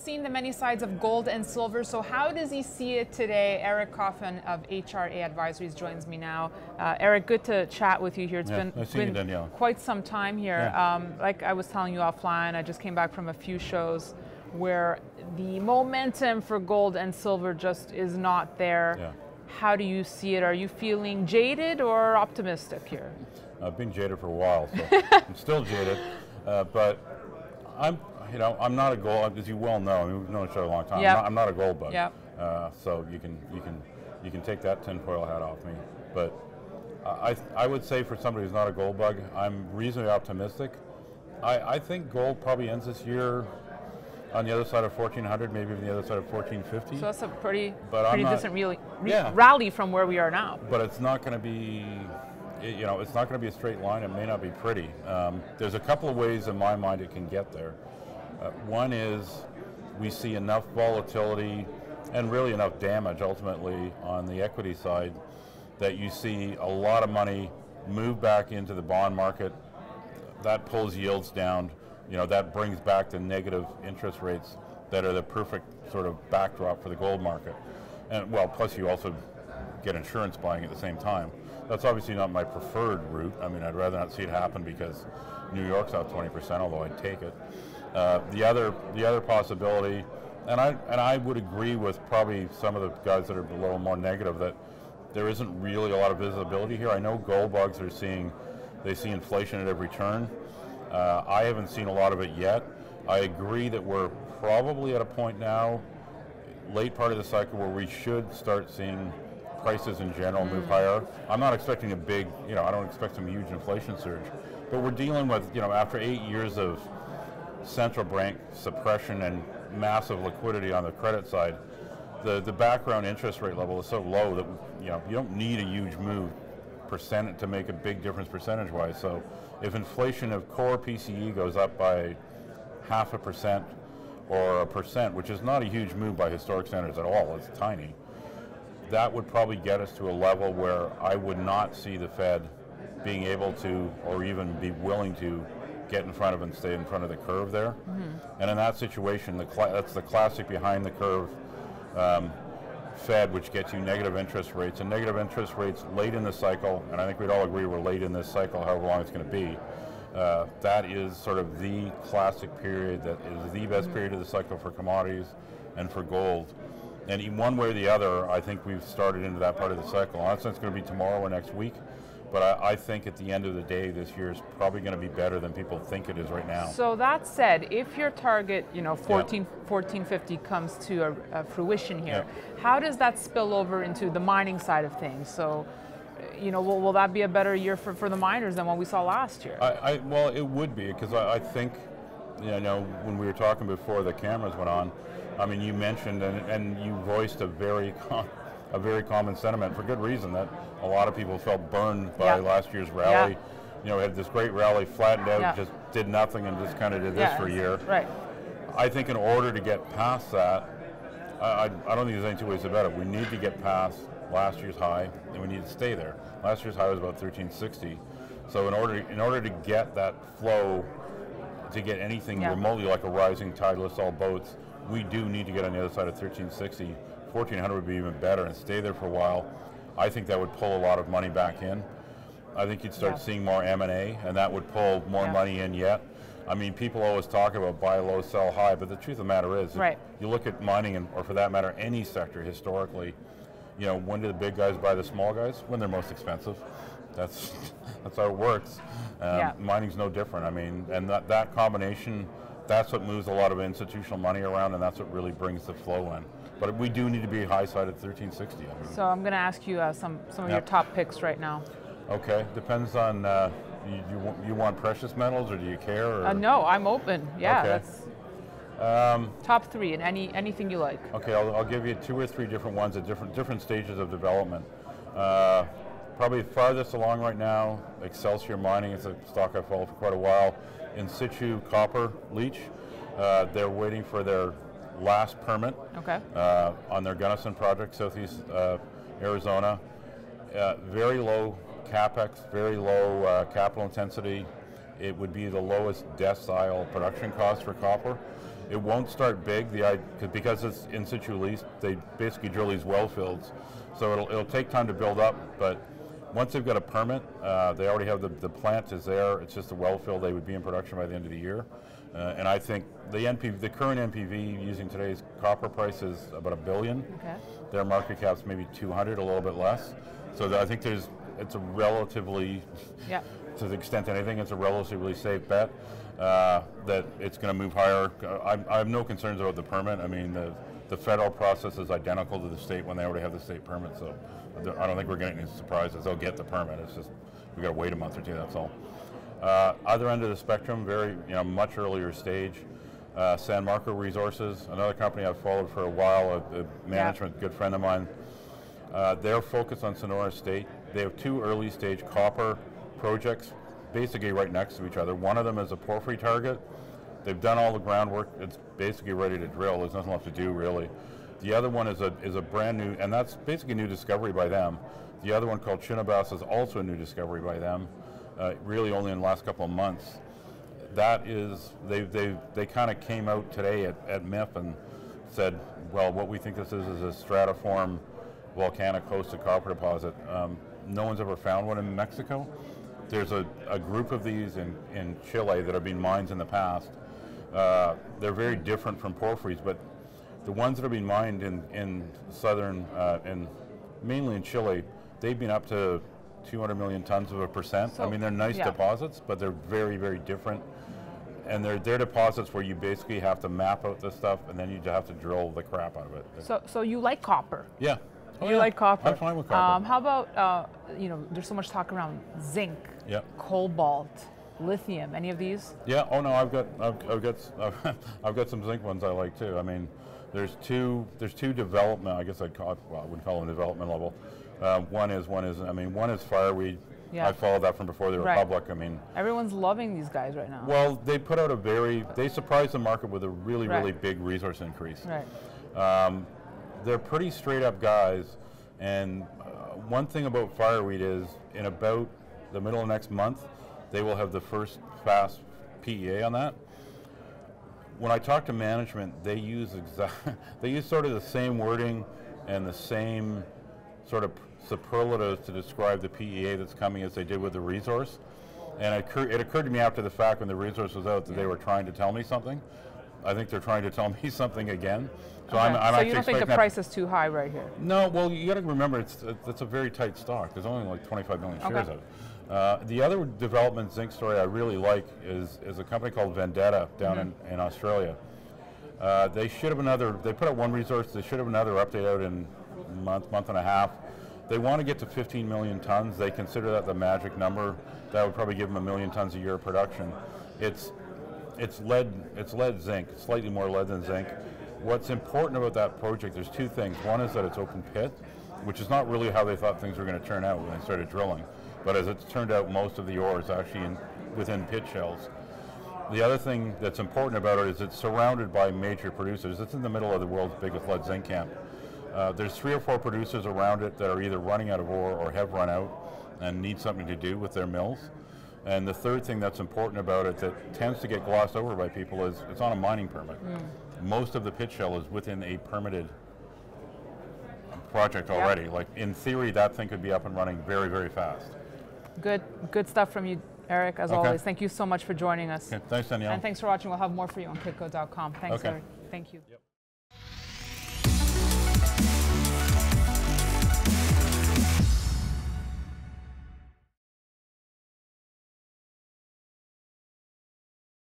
seen the many sides of gold and silver, so how does he see it today? Eric Coffin of HRA Advisories joins me now. Eric, good to chat with you here. It's been quite some time here. Yeah. Like I was telling you offline, I just came back from a few shows where the momentum for gold and silver just is not there. Yeah. How do you see it? Are you feeling jaded or optimistic here? I've been jaded for a while, so I'm still jaded, but I'm not a gold, as you well know. I mean, we've known each other a long time. Yep. I'm not a gold bug. Yep. So you can take that tinfoil hat off me. But I would say for somebody who's not a gold bug, I'm reasonably optimistic. I think gold probably ends this year on the other side of 1400, maybe even the other side of 1450. So that's a pretty decent rally from where we are now. But it's not going to be, it's not going to be a straight line. It may not be pretty. There's a couple of ways in my mind it can get there. One is we see enough volatility and really enough damage ultimately on the equity side that you see a lot of money move back into the bond market. That pulls yields down. That brings back the negative interest rates that are the perfect sort of backdrop for the gold market. And well, plus you also get insurance buying at the same time. That's obviously not my preferred route. I mean, I'd rather not see it happen because New York's out 20%, although I'd take it. The other possibility, and I would agree with probably some of the guys that are a little more negative, that there isn't really a lot of visibility here. I know gold bugs they see inflation at every turn. I haven't seen a lot of it yet. I agree that we're probably at a point now, late part of the cycle, where we should start seeing prices in general move higher. I'm not expecting a big, I don't expect some huge inflation surge, but we're dealing with, after 8 years of central bank suppression and massive liquidity on the credit side, the background interest rate level is so low that, you don't need a huge move to make a big difference percentage-wise. So if inflation of core PCE goes up by 0.5% or 1%, which is not a huge move by historic standards at all, it's tiny, that would probably get us to a level where I would not see the Fed being able to, or even be willing to, get in front of and stay in front of the curve there. Mm-hmm. And in that situation, that's the classic behind the curve Fed, which gets you negative interest rates, and negative interest rates late in the cycle, and I think we'd all agree we're late in this cycle, however long it's going to be. That is sort of the classic period that is the best period of the cycle for commodities and for gold. And in one way or the other, I think we've started into that part of the cycle. I'm not saying it's going to be tomorrow or next week, but I think at the end of the day, this year is probably going to be better than people think it is right now. So that said, if your target, 1450 comes to a fruition here, how does that spill over into the mining side of things? So, will that be a better year for the miners than what we saw last year? Well, it would be, because I think, when we were talking before the cameras went on, I mean, you mentioned and you voiced a very common sentiment for good reason, that a lot of people felt burned by last year's rally. Had this great rally, flattened out, just did nothing and just kind of did this for a year. Right. I think in order to get past that, I don't think there's any two ways about it. We need to get past last year's high, and we need to stay there. Last year's high was about 1360. So in order to get that flow, to get anything remotely like a rising tide lifts all boats, we do need to get on the other side of 1360. 1400 would be even better, and stay there for a while. I think that would pull a lot of money back in. I think you'd start seeing more M&A, and that would pull more money in yet. I mean, people always talk about buy low, sell high, but the truth of the matter is, you look at mining, or for that matter, any sector historically, when do the big guys buy the small guys? When they're most expensive. That's how it works. Mining's no different. I mean, and that combination, that's what moves a lot of institutional money around, and that's what really brings the flow in. But we do need to be high side at 1360. I mean. So I'm going to ask you some of your top picks right now. Okay, depends on, you want precious metals, or do you care? Or? No, I'm open. Yeah, okay. That's top three, and anything you like. Okay, I'll give you 2 or 3 different ones at different stages of development. Probably farthest along right now, Excelsior Mining. It's a stock I've followed for quite a while. In situ copper leach. They're waiting for their last permit on their Gunnison project, southeast Arizona. Very low capex, very low capital intensity. It would be the lowest decile production cost for copper. It won't start big, because it's in situ lease. They basically drill these well fields, so it'll take time to build up. But once they've got a permit, they already have the plant is there. It's just a well field. They would be in production by the end of the year. And I think the current NPV using today's copper price is about $1 billion. Okay. Their market cap's maybe 200, a little bit less. So I think it's a relatively, to the extent anything, it's a relatively safe bet that it's going to move higher. I have no concerns about the permit. I mean, the federal process is identical to the state when they already have the state permit, so I don't think we're getting any surprises. They'll get the permit. It's just we've got to wait a month or two. That's all. Other end of the spectrum, very much earlier stage. San Marco Resources, another company I've followed for a while, a management good friend of mine. They're focused on Sonora State. They have 2 early stage copper projects, basically right next to each other. One of them is a porphyry target. They've done all the groundwork. It's basically ready to drill. There's nothing left to do really. The other one is a brand new, and that's basically a new discovery by them. The other one called Chinabas is also a new discovery by them, really only in the last couple of months. That is, they kind of came out today at MIF and said, well, what we think this is a stratiform volcanic hosted copper deposit. No one's ever found one in Mexico. There's a group of these in Chile that have been mined in the past. They're very different from porphyries, but the ones that are being mined in southern, and mainly in Chile, they've been up to 200 million tons of a percent. So, I mean, they're nice deposits, but they're very, very different. And they're deposits where you basically have to map out this stuff, and then you have to drill the crap out of it. So you like copper? Yeah. You like copper? I'm fine with copper. How about, there's so much talk around zinc, cobalt, lithium, any of these? Yeah, oh no, I've got some zinc ones I like too. I mean, there's two development, I guess I wouldn't call them development level. One is fireweed. Yeah. I followed that from before they were public. I mean, everyone's loving these guys right now. Well, they put out they surprised the market with a really, really big resource increase. Right. They're pretty straight up guys, and one thing about fireweed is in about the middle of next month, they will have the first fast PEA on that. When I talk to management, they use sort of the same wording and the same sort of superlatives to describe the PEA that's coming as they did with the resource. And it occurred to me after the fact when the resource was out that they were trying to tell me something. I think they're trying to tell me something again. So I'm so you don't think the price is too high right here? No, well, you got to remember it's a very tight stock. There's only like 25 million shares of it. The other development zinc story I really like is a company called Vendetta down in Australia. They should have they put out one resource, they should have another update out in a month and a half. They want to get to 15 million tons. They consider that the magic number. That would probably give them 1 million tons a year of production. It's lead zinc, slightly more lead than zinc. What's important about that project, there's 2 things. One is that it's open pit, which is not really how they thought things were going to turn out when they started drilling. But as it's turned out, most of the ore is actually within pit shells. The other thing that's important about it is it's surrounded by major producers. It's in the middle of the world's biggest lead zinc camp. There's 3 or 4 producers around it that are either running out of ore or have run out and need something to do with their mills. And the third thing that's important about it that tends to get glossed over by people is it's on a mining permit. Most of the pit shell is within a permitted project already. Like in theory, that thing could be up and running very, very fast. Good stuff from you, Eric, as always. Thank you so much for joining us. Okay. Thanks, Danielle. And thanks for watching. We'll have more for you on Kitco.com. Thanks, Eric. Thank you. Yep.